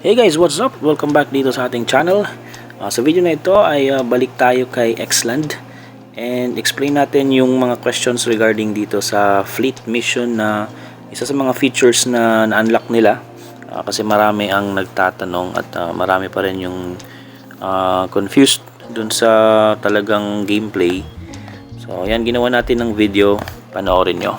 Hey guys, what's up? Welcome back dito sa ating channel. Sa video na ito ay balik tayo kay Xland and explain natin yung mga questions regarding dito sa fleet mission na isa sa mga features na na-unlock nila. Kasi marami ang nagtatanong at marami pa rin yung confused dun sa talagang gameplay. So yan, ginawa natin ng video, panoorin nyo.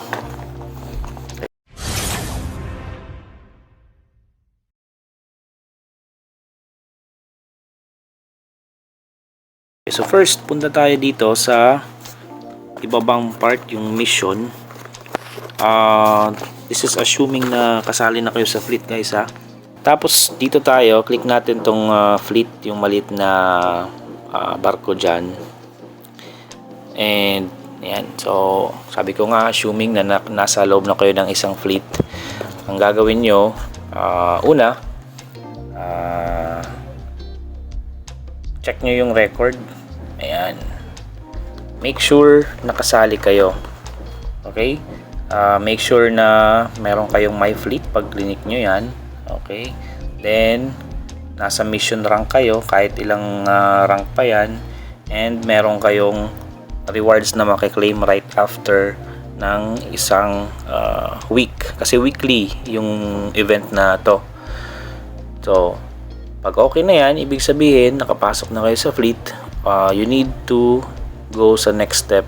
So first, punta tayo dito sa ibabang part, yung mission. This is assuming na kasali na kayo sa fleet guys ha. Tapos dito tayo, click natin tong fleet, yung maliit na barko dyan. And yan, so sabi ko nga assuming na nasa loob na kayo ng isang fleet. Ang gagawin nyo, una, check nyo yung record. Ayan. Make sure nakasali kayo. Okay? Make sure na meron kayong my fleet pag clinic nyo yan. Okay? Then, nasa mission rank kayo, kahit ilang rank pa yan. And meron kayong rewards na makiklaim right after ng isang week. Kasi weekly yung event na to. So, pag okay na yan, ibig sabihin nakapasok na kayo sa fleet. You need to go sa next step.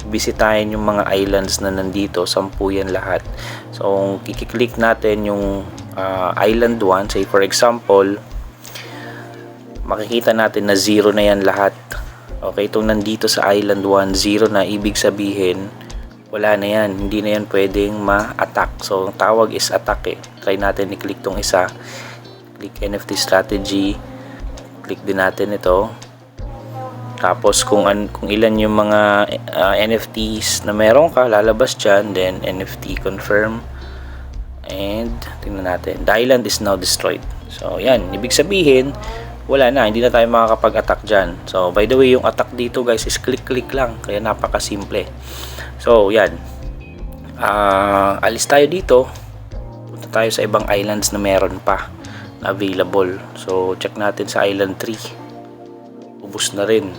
Bisitahin yung mga islands na nandito, 10 yan lahat. So kikiklik natin yung island 1, say for example, makikita natin na 0 na yan lahat. Okay, itong nandito sa island 1, 0 na, ibig sabihin wala na yan, hindi na yan pwedeng ma-attack. So ang tawag is attack eh. Try natin i-click tong isa, click NFT strategy, click din natin ito. Tapos kung ilan yung mga NFTs na meron ka, lalabas dyan. Then NFT confirm. And tingnan natin, the island is now destroyed. So yan, ibig sabihin wala na, hindi na tayo makakapag-attack dyan. So by the way, yung attack dito guys is click-click lang. Kaya napaka-simple. So yan, alis tayo dito. Punta tayo sa ibang islands na meron pa na available. So check natin sa island 3. Ubus na rin.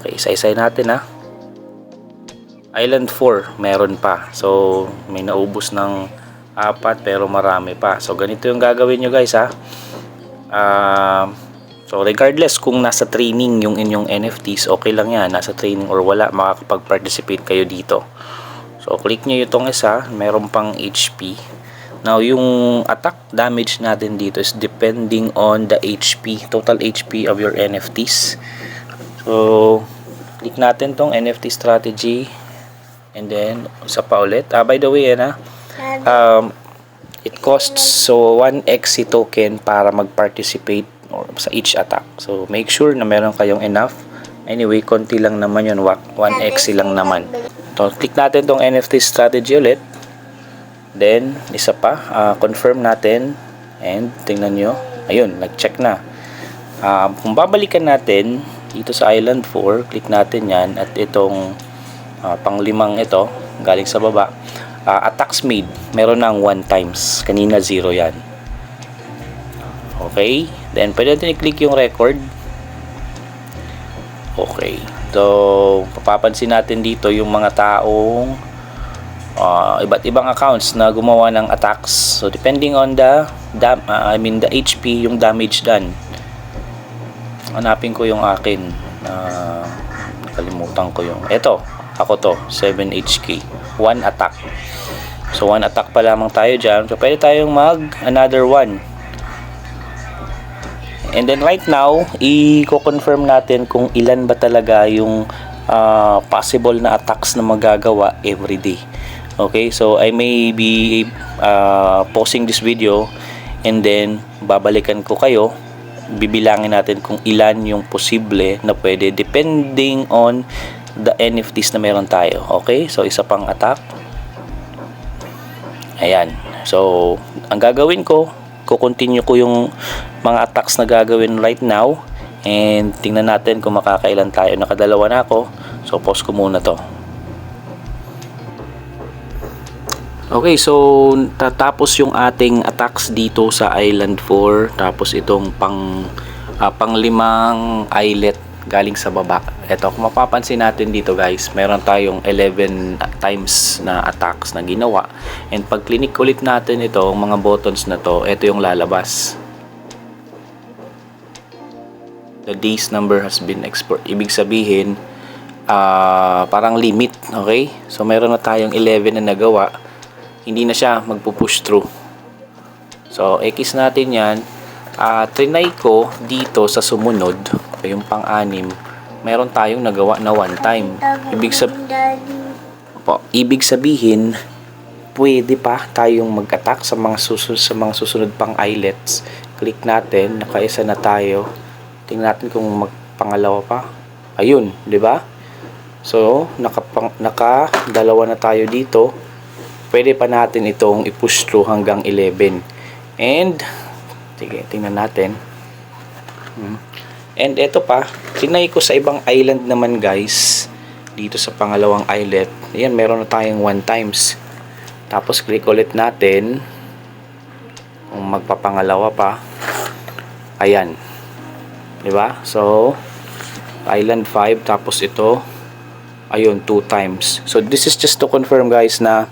Okay, isa-isay natin ha. Island 4 meron pa. So may naubos ng 4 pero marami pa. So ganito yung gagawin nyo guys ha. So regardless kung nasa training yung inyong NFTs, okay lang yan. Nasa training or wala, makakapag-participate kayo dito. So click nyo itong isa. Meron pang HP. Now, yung attack damage natin dito is depending on the HP, total HP of your NFTs. So, click natin tong NFT strategy. And then, isa pa ulit. By the way, it costs 1 XC token para mag-participate sa each attack. So, make sure na meron kayong enough. Anyway, konti lang naman yun. 1 XC lang naman. So, click natin tong NFT strategy ulit. Then, isa pa, confirm natin and tingnan nyo, ayun, nag-check na. Kung babalikan natin dito sa island 4, click natin yan at itong panglimang ito, galing sa baba, attacks made, meron ng 1 times, kanina 0 yan. Okay, then pwede natin i-click yung record. Okay, so papapansin natin dito yung mga taong iba't ibang accounts na gumawa ng attacks. So depending on the HP, yung damage done. Hanapin ko yung akin. Nakalimutan ko yung ako to 7HK 1 attack. So 1 attack pa lamang tayo dyan. So pwede tayong mag another 1. And then right now, i-confirm natin kung ilan ba talaga yung possible na attacks na magagawa everyday. Okay, so I may be pausing this video and then babalikan ko kayo. Bibilangin natin kung ilan yung posible na pwede depending on the NFTs na meron tayo. Okay, so isa pang attack. Ayan, so ang gagawin ko, kukontinue ko yung mga attacks na gagawin right now and tingnan natin kung makakailan tayo. Nakadalawa na ako, so pause ko muna to. Okay, so tatapos yung ating attacks dito sa Island 4. Tapos itong panglimang islet galing sa baba. Ito, kung mapapansin natin dito guys, meron tayong 11 times na attacks na ginawa. And pag click ulit natin ito, mga buttons na to, ito yung lalabas. The days number has been export. Ibig sabihin, parang limit. Okay? So meron na tayong 11 na nagawa. Hindi na siya magpo-push through. So, X natin yan. Trinay ko dito sa sumunod, yung pang-anim, meron tayong nagawa na one time. Ibig sabihin, pwede pa tayong mag-attack sa mga susunod pang islets. Click natin, nakaisa na tayo. Tingnan natin kung magpangalawa pa. Ayun, di ba? So, nakadalawa na tayo dito. Pwede pa natin itong i-push through hanggang 11. And, sige, tingnan natin. And ito pa, tinay ko sa ibang island naman guys. Dito sa pangalawang islet. Ayan, meron na tayong 1 times. Tapos, click ulit natin. Kung magpapangalawa pa. Ayan. Diba? So, island 5. Tapos ito, ayun, 2 times. So, this is just to confirm guys na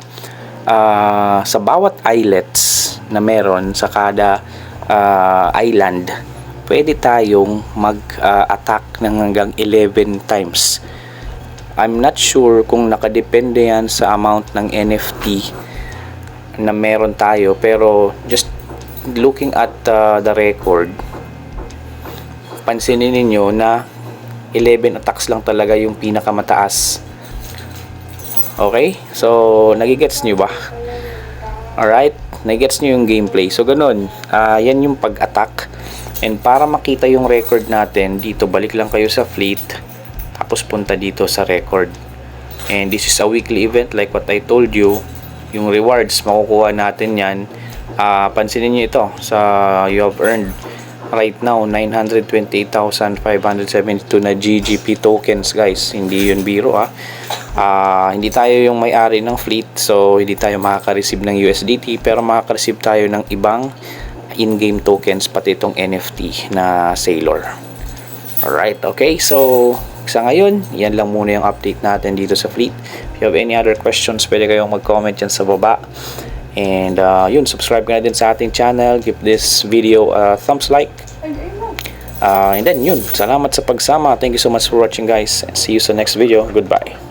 sa bawat islets na meron sa kada island, pwede tayong mag-attack ng hanggang 11 times. I'm not sure kung nakadepende yan sa amount ng NFT na meron tayo, pero just looking at the record, pansinin ninyo na 11 attacks lang talaga yung pinakamataas. Okay? So, nagigets nyo ba? Alright? Nagigets nyo yung gameplay. So, ganun. Yan yung pag-attack. And para makita yung record natin, dito, balik lang kayo sa fleet. Tapos, punta dito sa record. And this is a weekly event like what I told you. Yung rewards, makukuha natin yan. Pansinin nyo ito. You have earned right now 928,572 na GGP tokens guys. Hindi yun biro hindi tayo yung may-ari ng fleet, so hindi tayo makaka-receive ng USDT, pero makaka-receive tayo ng ibang in-game tokens, pati itong NFT na Sailor. Alright, okay, so sa ngayon, yan lang muna yung update natin dito sa fleet. If you have any other questions, pwede kayong mag-comment yan sa baba. And yun, subscribe ka na din sa ating channel, give this video a thumbs like. And then yun, salamat sa pagsama. Thank you so much for watching guys, and see you sa next video. Goodbye.